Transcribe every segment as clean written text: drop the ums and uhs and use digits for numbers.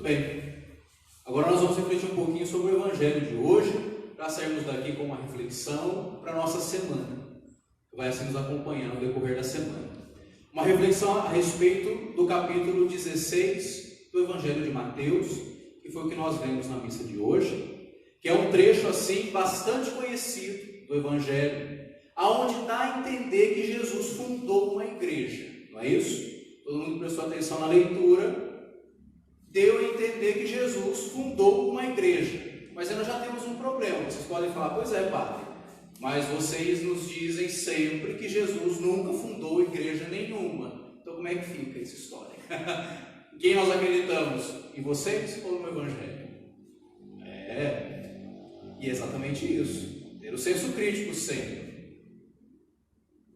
bem. Agora nós vamos refletir um pouquinho sobre o Evangelho de hoje, para sairmos daqui com uma reflexão para a nossa semana, que vai assim nos acompanhar no decorrer da semana. Uma reflexão a respeito do capítulo 16 do Evangelho de Mateus, que foi o que nós lemos na missa de hoje, que é um trecho assim bastante conhecido do Evangelho, aonde dá a entender que Jesus fundou uma igreja, não é isso? Todo mundo prestou atenção na leitura, deu a entender que Jesus fundou uma igreja. Mas aí nós já temos um problema. Vocês podem falar, pois é, padre, mas vocês nos dizem sempre que Jesus nunca fundou igreja nenhuma. Então como é que fica essa história? Em quem nós acreditamos? Em vocês ou no Evangelho? E é exatamente isso. Ter o senso crítico sempre.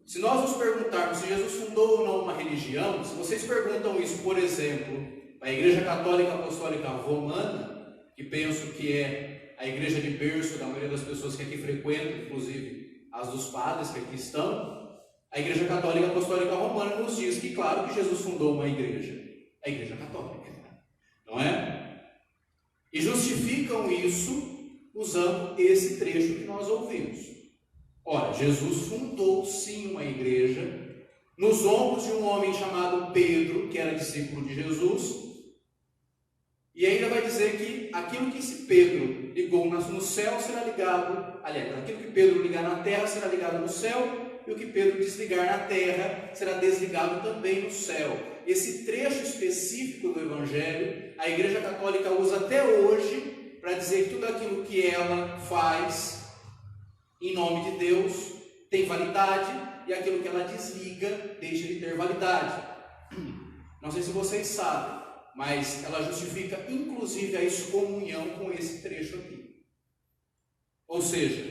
Se nós nos perguntarmos se Jesus fundou ou não uma religião, se vocês perguntam isso, por exemplo, a Igreja Católica Apostólica Romana, que penso que é a igreja de berço da maioria das pessoas que aqui frequentam, inclusive as dos padres que aqui estão, a Igreja Católica Apostólica Romana nos diz que, claro, que Jesus fundou uma igreja, a Igreja Católica, não é? E justificam isso usando esse trecho que nós ouvimos. Ora, Jesus fundou sim uma igreja nos ombros de um homem chamado Pedro, que era discípulo de Jesus, e ainda vai dizer que aquilo que esse Pedro ligou no céu será ligado, aliás, aquilo que Pedro ligar na terra será ligado no céu, e o que Pedro desligar na terra será desligado também no céu. Esse trecho específico do Evangelho, a Igreja Católica usa até hoje para dizer que tudo aquilo que ela faz em nome de Deus tem validade, e aquilo que ela desliga deixa de ter validade. Não sei se vocês sabem, mas ela justifica inclusive a excomunhão com esse trecho aqui. Ou seja,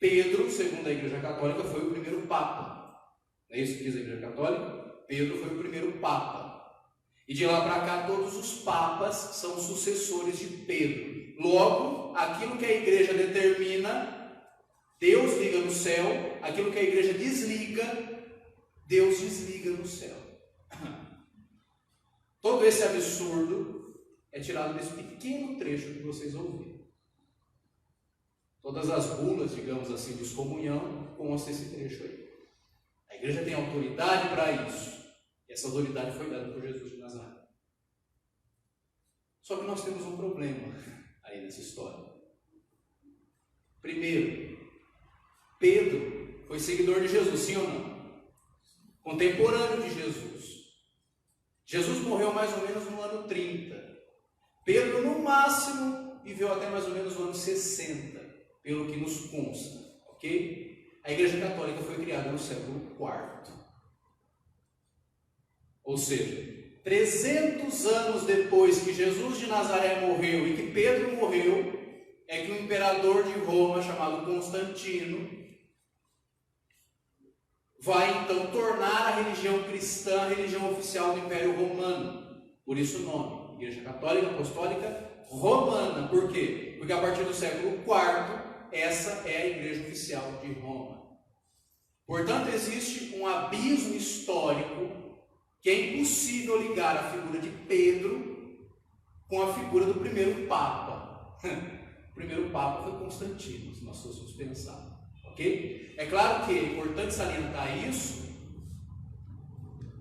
Pedro, segundo a Igreja Católica, foi o primeiro Papa. Não é isso que diz a Igreja Católica? Pedro foi o primeiro Papa. E de lá para cá todos os papas são sucessores de Pedro. Logo, aquilo que a Igreja determina, Deus liga no céu, aquilo que a igreja desliga, Deus desliga no céu. Todo esse absurdo é tirado desse pequeno trecho que vocês ouviram. Todas as bulas, digamos assim, de excomunhão, constam esse trecho aí. A igreja tem autoridade para isso. E essa autoridade foi dada por Jesus de Nazaré. Só que nós temos um problema aí nessa história. Primeiro, Pedro foi seguidor de Jesus, sim ou não? Contemporâneo de Jesus. Jesus morreu mais ou menos no ano 30. Pedro, no máximo, viveu até mais ou menos no ano 60, pelo que nos consta, ok? A Igreja Católica foi criada no século IV. Ou seja, 300 anos depois que Jesus de Nazaré morreu e que Pedro morreu, é que o imperador de Roma, chamado Constantino, vai então tornar a religião cristã a religião oficial do Império Romano. Por isso o nome, Igreja Católica Apostólica Romana. Por quê? Porque a partir do século IV, essa é a Igreja oficial de Roma. Portanto, existe um abismo histórico que é impossível ligar a figura de Pedro com a figura do primeiro Papa. O primeiro Papa foi Constantino, se nós fôssemos pensar. Okay? É claro que é importante salientar isso,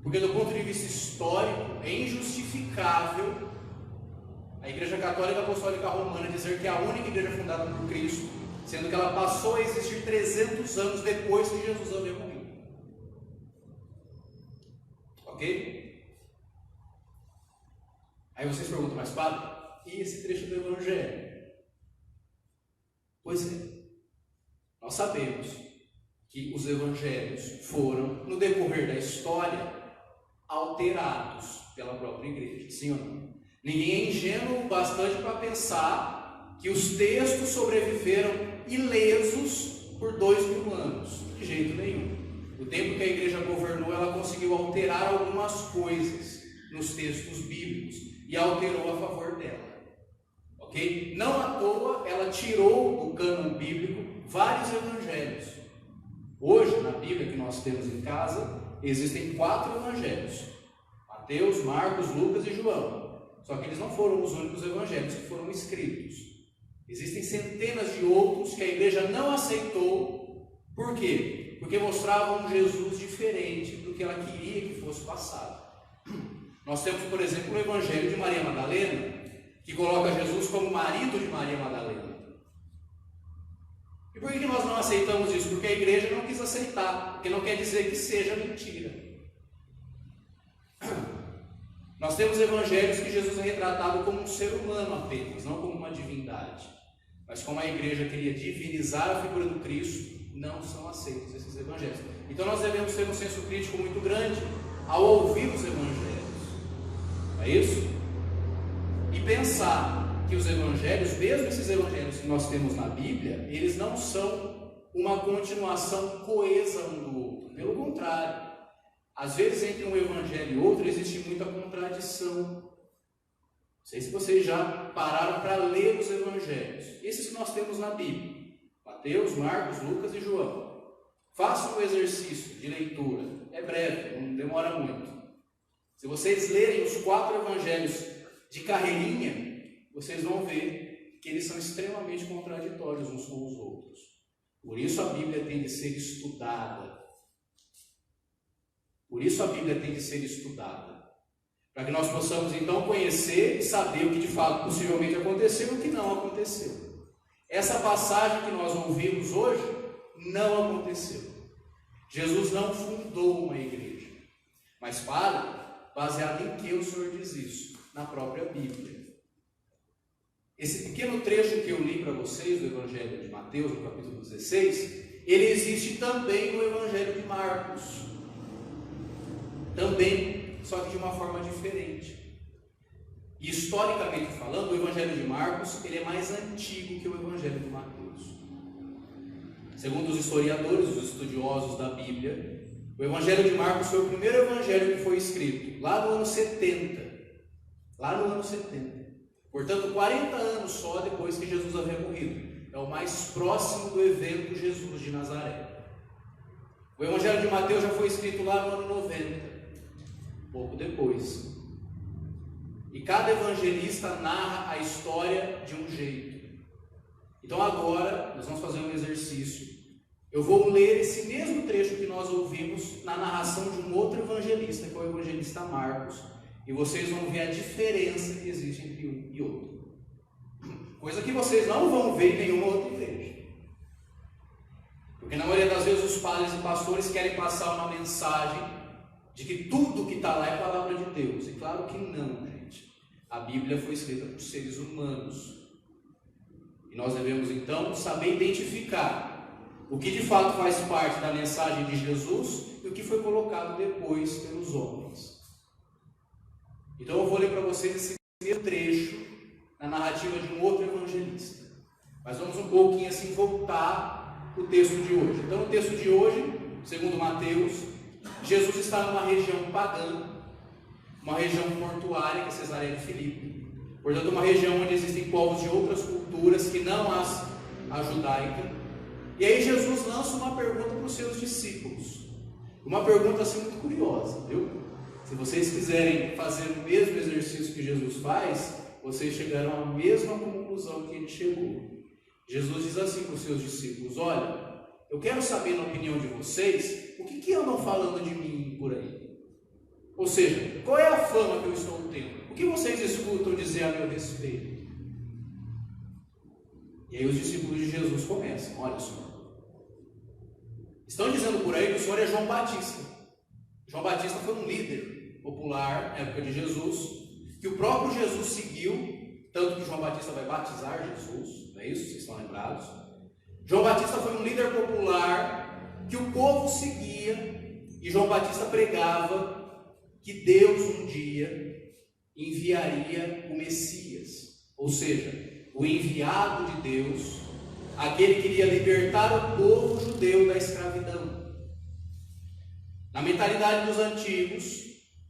porque do ponto de vista histórico é injustificável a Igreja Católica Apostólica Romana dizer que é a única igreja fundada por Cristo, sendo que ela passou a existir 300 anos depois que Jesus havia morrido. Ok? Aí vocês perguntam, mas padre, e esse trecho do Evangelho? Pois é. Nós sabemos que os evangelhos foram, no decorrer da história, alterados pela própria igreja, sim ou não? Ninguém é ingênuo bastante para pensar que os textos sobreviveram ilesos por 2000 anos. De jeito nenhum. O tempo que a igreja governou, ela conseguiu alterar algumas coisas nos textos bíblicos e alterou a favor dela. Ok? Não à toa, ela tirou do cânon bíblico vários evangelhos. Hoje, na Bíblia que nós temos em casa, existem 4 evangelhos: Mateus, Marcos, Lucas e João. Só que eles não foram os únicos evangelhos que foram escritos. Existem centenas de outros que a igreja não aceitou. Por quê? Porque mostravam um Jesus diferente do que ela queria que fosse passado. Nós temos, por exemplo, o evangelho de Maria Madalena, que coloca Jesus como marido de Maria Madalena. E por que nós não aceitamos isso? Porque a igreja não quis aceitar, porque não quer dizer que seja mentira. Nós temos evangelhos que Jesus é retratado como um ser humano apenas, não como uma divindade. Mas como a igreja queria divinizar a figura do Cristo, não são aceitos esses evangelhos. Então nós devemos ter um senso crítico muito grande ao ouvir os evangelhos. É isso? E pensar que os evangelhos, mesmo esses evangelhos que nós temos na Bíblia, eles não são uma continuação coesa um do outro. Pelo contrário. Às vezes, entre um evangelho e outro, existe muita contradição. Não sei se vocês já pararam para ler os evangelhos. Esses que nós temos na Bíblia. Mateus, Marcos, Lucas e João. Façam um exercício de leitura. É breve, não demora muito. Se vocês lerem os 4 evangelhos de carreirinha, vocês vão ver que eles são extremamente contraditórios uns com os outros. Por isso a Bíblia tem de ser estudada. Por isso a Bíblia tem de ser estudada, para que nós possamos então conhecer e saber o que de fato possivelmente aconteceu e o que não aconteceu. Essa passagem que nós ouvimos hoje não aconteceu. Jesus não fundou uma igreja, mas baseado em que o Senhor diz isso? Na própria Bíblia. Esse pequeno trecho que eu li para vocês do Evangelho de Mateus, no capítulo 16, ele existe também no Evangelho de Marcos. Também, só que de uma forma diferente. E historicamente falando, o Evangelho de Marcos ele é mais antigo que o Evangelho de Mateus. Segundo os historiadores, os estudiosos da Bíblia, o Evangelho de Marcos foi o primeiro evangelho que foi escrito, lá no ano 70. Lá no ano 70. Portanto, 40 anos só depois que Jesus havia morrido. É o mais próximo do evento Jesus de Nazaré. O Evangelho de Mateus já foi escrito lá no ano 90. Pouco depois. E cada evangelista narra a história de um jeito. Então agora, nós vamos fazer um exercício. Eu vou ler esse mesmo trecho que nós ouvimos na narração de um outro evangelista, que é o evangelista Marcos. E vocês vão ver a diferença que existe entre um e outro. Coisa que vocês não vão ver em nenhuma outra igreja. Porque na maioria das vezes os padres e pastores querem passar uma mensagem de que tudo que está lá é a palavra de Deus. E claro que não, gente. A Bíblia foi escrita por seres humanos. E nós devemos então saber identificar o que de fato faz parte da mensagem de Jesus e o que foi colocado depois pelos homens. Então eu vou ler para vocês esse primeiro trecho na narrativa de um outro evangelista. Mas vamos um pouquinho assim voltar para o texto de hoje. Então o texto de hoje, segundo Mateus, Jesus está numa região pagã, uma região portuária, que é Cesareia de Filipe. Portanto, uma região onde existem povos de outras culturas que não a judaica. E aí Jesus lança uma pergunta para os seus discípulos. Uma pergunta assim muito curiosa, viu? Se vocês quiserem fazer o mesmo exercício que Jesus faz, vocês chegarão à mesma conclusão que ele chegou. Jesus diz assim para os seus discípulos: olha, eu quero saber na opinião de vocês, o que andam falando de mim por aí? Ou seja, qual é a fama que eu estou tendo? O que vocês escutam dizer a meu respeito? E aí os discípulos de Jesus começam: olha só, estão dizendo por aí que o Senhor é João Batista. João Batista foi um líder popular na época de Jesus, que o próprio Jesus seguiu, tanto que João Batista vai batizar Jesus, não é isso? Vocês estão lembrados? João Batista foi um líder popular que o povo seguia, e João Batista pregava que Deus um dia enviaria o Messias, ou seja, o enviado de Deus, aquele que iria libertar o povo judeu da escravidão. Na mentalidade dos antigos,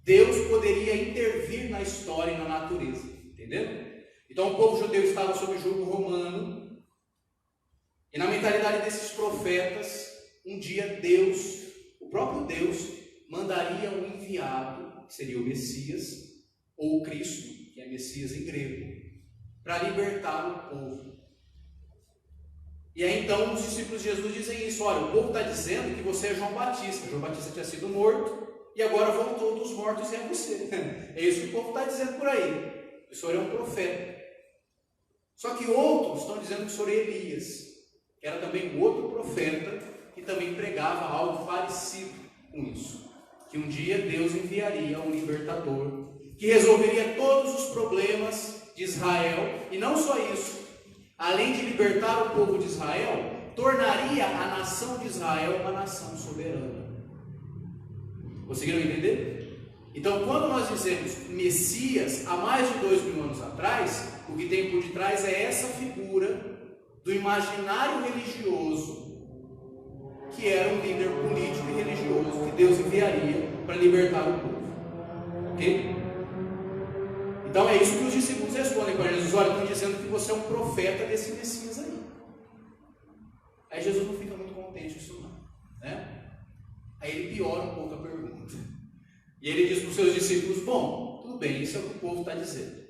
Deus poderia intervir na história e na natureza, entendeu? Então o povo judeu estava sob jugo romano, e na mentalidade desses profetas, um dia Deus, o próprio Deus, mandaria um enviado, que seria o Messias, ou o Cristo, que é Messias em grego, para libertar o povo. E aí então os discípulos de Jesus dizem isso: olha, o povo está dizendo que você é João Batista. João Batista tinha sido morto e agora voltou dos mortos e é você. É isso que o povo está dizendo por aí. O senhor é um profeta. Só que outros estão dizendo que o senhor é Elias, que era também outro profeta que também pregava algo parecido com isso. Que um dia Deus enviaria um libertador que resolveria todos os problemas de Israel, e não só isso, além de libertar o povo de Israel, tornaria a nação de Israel uma nação soberana. Conseguiram entender? Então, quando nós dizemos Messias, há mais de 2000 anos atrás, o que tem por detrás é essa figura do imaginário religioso, que era um líder político e religioso que Deus enviaria para libertar o povo. Ok? Então é isso que os discípulos respondem para Jesus: olha, estão dizendo que você é um profeta desse Messias aí. Aí Jesus não fica muito contente com isso não, né? Aí ele piora um pouco a pergunta. E ele diz para os seus discípulos: bom, tudo bem, isso é o que o povo está dizendo.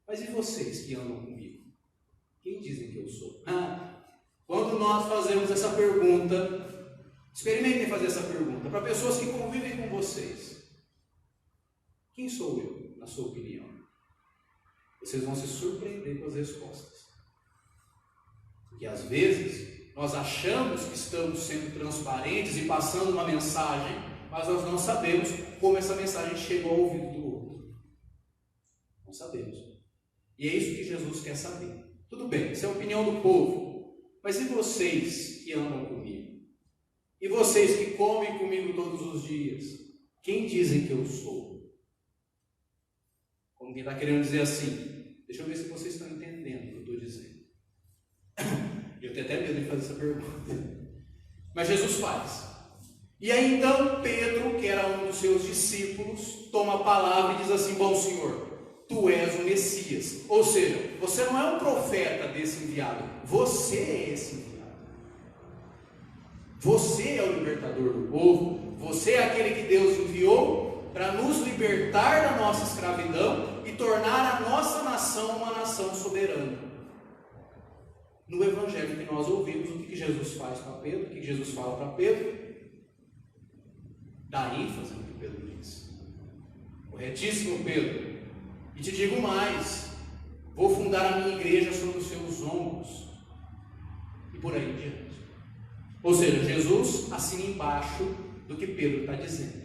Mas e vocês que andam comigo? Quem dizem que eu sou? Quando nós fazemos essa pergunta, experimentem fazer essa pergunta para pessoas que convivem com vocês: quem sou eu, na sua opinião? Vocês vão se surpreender com as respostas. Porque às vezes nós achamos que estamos sendo transparentes e passando uma mensagem, mas nós não sabemos como essa mensagem chegou ao ouvido do outro. Não sabemos. E é isso que Jesus quer saber. Tudo bem, essa é a opinião do povo. Mas e vocês que andam comigo? E vocês que comem comigo todos os dias? Quem dizem que eu sou? Como quem está querendo dizer assim: deixa eu ver se vocês estão entendendo o que eu estou dizendo. Eu tenho até medo de fazer essa pergunta. Mas Jesus faz. E aí então Pedro, que era um dos seus discípulos, toma a palavra e diz assim: bom Senhor, tu és o Messias. Ou seja, você não é um profeta desse enviado, você é esse enviado. Você é o libertador do povo, você é aquele que Deus enviou para nos libertar da nossa escravidão e tornar a nossa nação uma nação soberana. No evangelho que nós ouvimos, o que Jesus faz para Pedro, o que Jesus fala para Pedro, dá ênfase no que Pedro diz. Corretíssimo, Pedro. E te digo mais: vou fundar a minha igreja sobre os seus ombros. E por aí em diante. Ou seja, Jesus assina embaixo do que Pedro está dizendo.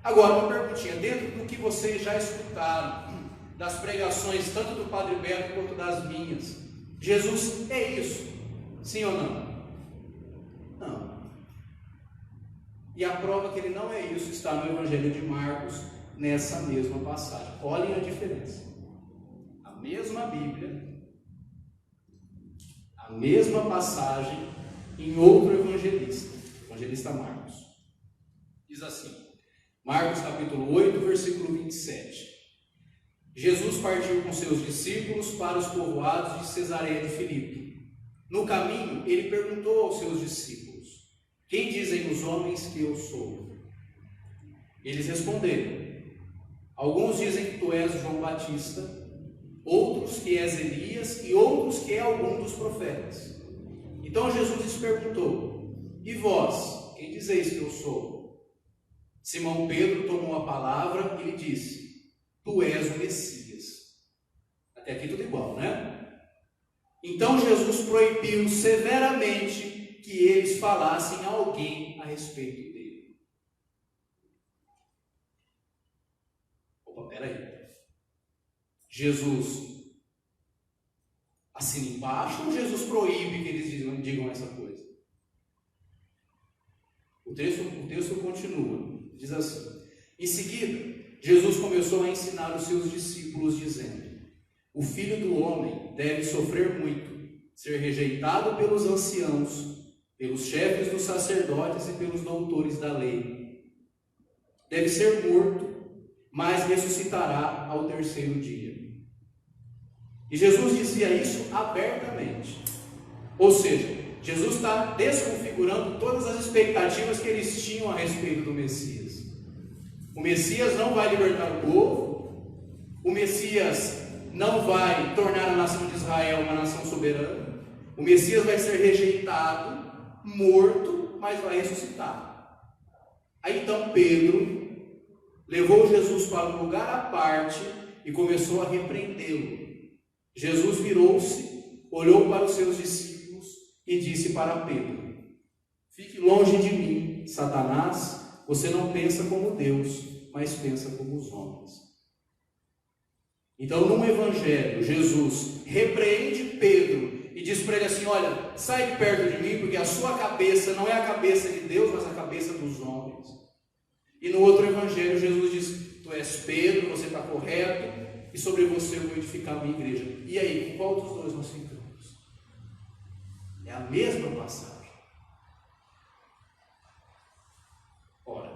Agora, uma perguntinha: dentro do que vocês já escutaram, das pregações tanto do Padre Beto quanto das minhas, Jesus é isso? Sim ou não? Não. E a prova que ele não é isso está no Evangelho de Marcos, nessa mesma passagem. Olhem a diferença. A mesma Bíblia, a mesma passagem em outro evangelista, evangelista Marcos. Diz assim, Marcos capítulo 8, versículo 27. Jesus partiu com seus discípulos para os povoados de Cesareia de Filipe. No caminho, ele perguntou aos seus discípulos: quem dizem os homens que eu sou? Eles responderam: alguns dizem que tu és João Batista, outros que és Elias e outros que é algum dos profetas. Então Jesus lhes perguntou: e vós, quem dizeis que eu sou? Simão Pedro tomou a palavra e lhe disse: tu és o Messias. Até aqui tudo igual, né? Então Jesus proibiu severamente que eles falassem a alguém a respeito dele. Opa, peraí. Jesus assina embaixo ou Jesus proíbe que eles digam essa coisa? O texto continua, diz assim: em seguida, Jesus começou a ensinar os seus discípulos, dizendo: o Filho do Homem deve sofrer muito, ser rejeitado pelos anciãos, pelos chefes dos sacerdotes e pelos doutores da lei. Deve ser morto, mas ressuscitará ao terceiro dia. E Jesus dizia isso abertamente. Ou seja, Jesus está desconfigurando todas as expectativas que eles tinham a respeito do Messias. O Messias não vai libertar o povo, O Messias não vai tornar a nação de Israel uma nação soberana. O Messias vai ser rejeitado, morto, mas vai ressuscitar. Aí então Pedro levou Jesus para um lugar à parte e começou a repreendê-lo. Jesus virou-se, olhou para os seus discípulos e disse para Pedro: fique longe de mim, Satanás, você não pensa como Deus, mas pensa como os homens. Então, no Evangelho, Jesus repreende Pedro e diz para ele assim: olha, sai de perto de mim, porque a sua cabeça não é a cabeça de Deus, mas a cabeça dos homens. E no outro Evangelho, Jesus diz: tu és Pedro, você está correto, e sobre você eu vou edificar a minha igreja. E aí, com qual dos dois nós ficamos? É a mesma passagem. Ora,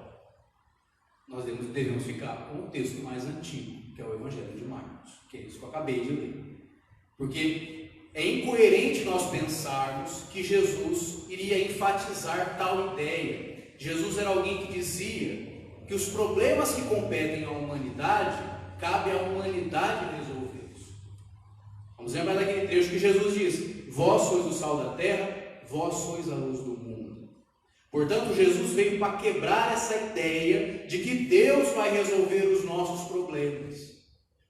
nós devemos ficar com o texto mais antigo, que é o Evangelho de Marcos, que é isso que eu acabei de ler. Porque é incoerente nós pensarmos que Jesus iria enfatizar tal ideia. Jesus era alguém que dizia que os problemas que competem à humanidade, cabe à humanidade resolvê-los. Vamos lembrar daquele trecho que Jesus diz: vós sois o sal da terra, vós sois a luz do mundo. Portanto, Jesus veio para quebrar essa ideia de que Deus vai resolver os nossos problemas,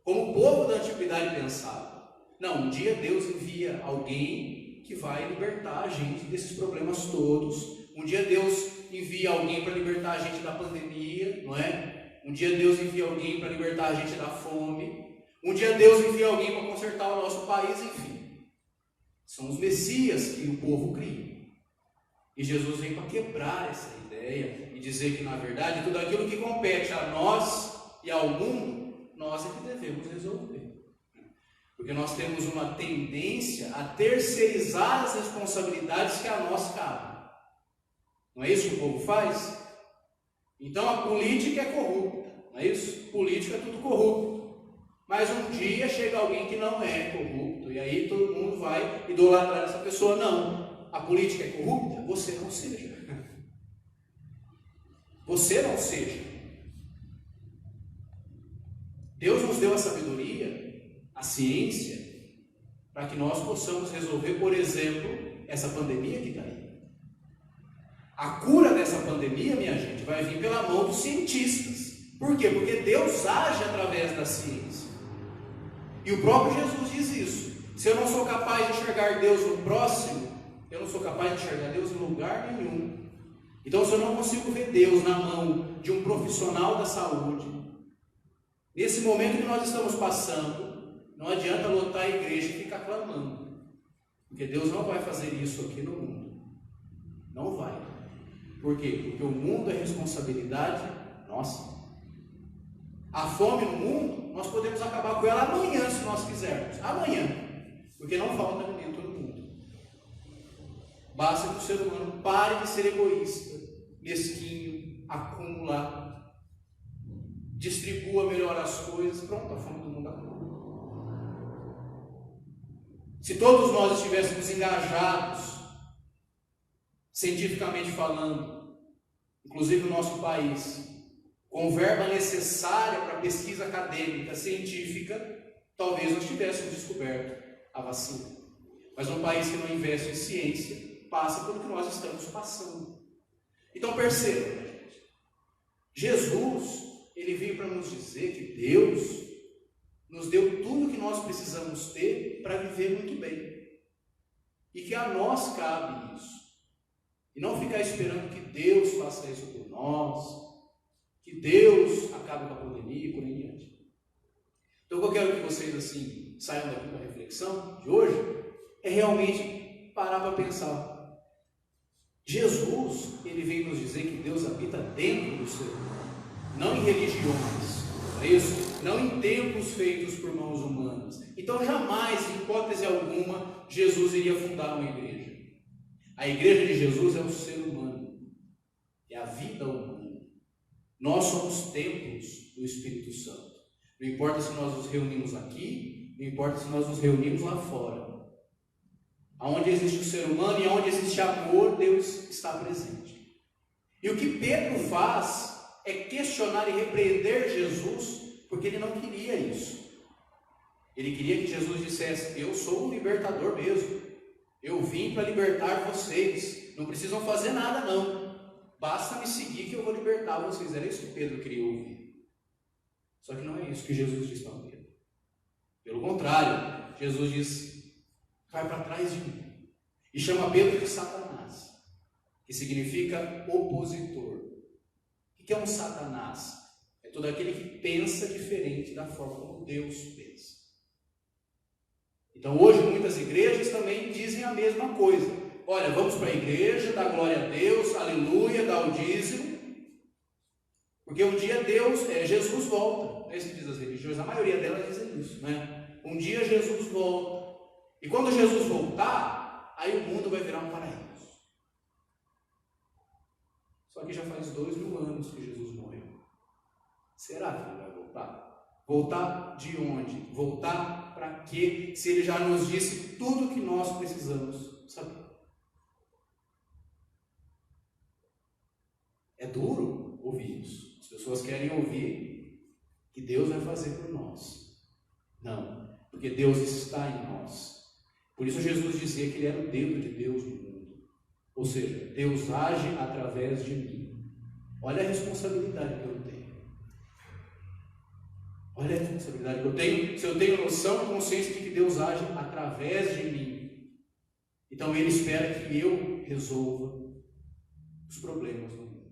como o povo da antiguidade pensava. Não, um dia Deus envia alguém que vai libertar a gente desses problemas todos. Um dia Deus envia alguém para libertar a gente da pandemia, não é? Um dia Deus envia alguém para libertar a gente da fome. Um dia Deus envia alguém para consertar o nosso país, enfim. São os Messias que o povo cria. E Jesus vem para quebrar essa ideia e dizer que, na verdade, tudo aquilo que compete a nós e ao mundo, nós é que devemos resolver. Porque nós temos uma tendência a terceirizar as responsabilidades que a nós cabem. Não é isso que o povo faz? Então a política é corrupta, não é isso? Política é tudo corrupto. Mas um dia chega alguém que não é corrupto, e aí todo mundo vai idolatrar essa pessoa. Não, a política é corrupta? Você não seja. Você não seja. Deus nos deu a sabedoria, a ciência, para que nós possamos resolver, por exemplo, essa pandemia que está aí. A cura dessa pandemia, minha gente, vai vir pela mão dos cientistas. Por quê? Porque Deus age através da ciência. E o próprio Jesus diz isso. Se eu não sou capaz de enxergar Deus no próximo, eu não sou capaz de enxergar Deus em lugar nenhum. Então, se eu não consigo ver Deus na mão de um profissional da saúde, nesse momento que nós estamos passando, não adianta lotar a igreja e ficar clamando. Porque Deus não vai fazer isso aqui no mundo. Não vai. Por quê? Porque o mundo é responsabilidade nossa. A fome no mundo, nós podemos acabar com ela amanhã, se nós quisermos. Amanhã. Porque não falta alimento no mundo. Basta que o ser humano pare de ser egoísta, mesquinho, acumular, distribua melhor as coisas. Pronto, a fome do mundo acabou. Se todos nós estivéssemos engajados, cientificamente falando, inclusive o nosso país, com verba necessária para pesquisa acadêmica, científica, talvez nós tivéssemos descoberto a vacina. Mas um país que não investe em ciência passa pelo que nós estamos passando. Então perceba, gente, Jesus, ele veio para nos dizer que Deus nos deu tudo o que nós precisamos ter para viver muito bem. E que a nós cabe isso. E não ficar esperando que Deus faça isso por nós, que Deus acabe com a pandemia e por aí em diante. Então, o que eu quero que vocês assim saiam daqui com a reflexão de hoje é realmente parar para pensar. Jesus, ele veio nos dizer que Deus habita dentro do ser humano, não em religiões, não é isso? Não em templos feitos por mãos humanas. Então, jamais, em hipótese alguma, Jesus iria fundar uma igreja. A igreja de Jesus é o ser humano, é a vida humana. Nós somos templos do Espírito Santo. Não importa se nós nos reunimos aqui, não importa se nós nos reunimos lá fora. Aonde existe o ser humano e aonde existe amor, Deus está presente. E o que Pedro faz é questionar e repreender Jesus, porque ele não queria isso. Ele queria que Jesus dissesse: eu sou o libertador mesmo. Eu vim para libertar vocês. Não precisam fazer nada não. Basta me seguir que eu vou libertar vocês. Era isso que Pedro queria ouvir. Só que não é isso que Jesus diz para Pedro. Pelo contrário, Jesus diz: vai para trás de mim. E chama Pedro de Satanás, que significa opositor. O que é um Satanás? É todo aquele que pensa diferente da forma como Deus pensa. Então hoje muitas igrejas também dizem a mesma coisa. Olha, vamos para a igreja, dá glória a Deus, aleluia, dá o dízimo, porque um dia Jesus volta. É isso que diz as religiões, a maioria delas dizem isso, né? Um dia Jesus volta, e quando Jesus voltar, aí o mundo vai virar um paraíso. Só que já faz 2000 anos que Jesus morreu. Será que ele vai voltar? Voltar de onde? Voltar para quê? Se ele já nos disse tudo o que nós precisamos saber. É duro ouvir isso. As pessoas querem ouvir que Deus vai fazer por nós. Não, porque Deus está em nós. Por isso Jesus dizia que ele era o dedo de Deus no mundo. Ou seja, Deus age através de mim. Olha a responsabilidade que eu tenho. Olha a responsabilidade que eu tenho, se eu tenho noção e consciência de que Deus age através de mim. Então Ele espera que eu resolva os problemas do mundo.